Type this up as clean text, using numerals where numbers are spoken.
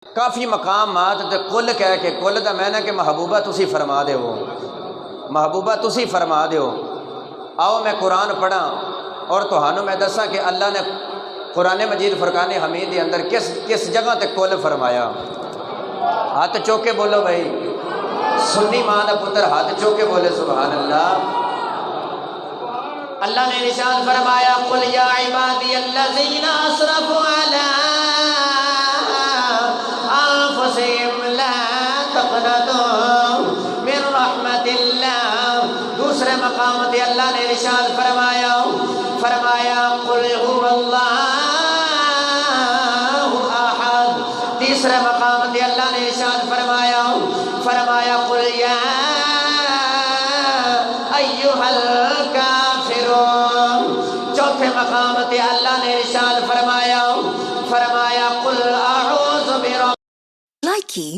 کافی مقامات تے کل کہہ کے کل دا میں نے کہ محبوبہ تسی فرما دیو، محبوبہ تسی فرما دیو۔ آؤ میں قرآن پڑھاں اور تہانوں میں دساں کہ اللہ نے قرآن مجید فرقان حمید کے اندر کس جگہ تے کل فرمایا۔ ہاتھ چوک کے بولو بھائی، سنی ماں دا پتر ہاتھ چوک کے بولے سبحان اللہ۔ اللہ نے ارشاد فرمایا قل یا عبادی الذین اسرفوا علی انفسہم لا تقنطوا من رحمت اللہ۔ دوسرے مقام تے اللہ نے ارشاد فرمایا قل هو اللہ احد۔ تیسرے مقام تے اللہ نے ارشاد فرمایا قل یا ایھا الکافرون۔ چوتھے مقام تے اللہ نے ارشاد فرمایا قل اعوذ برب Likey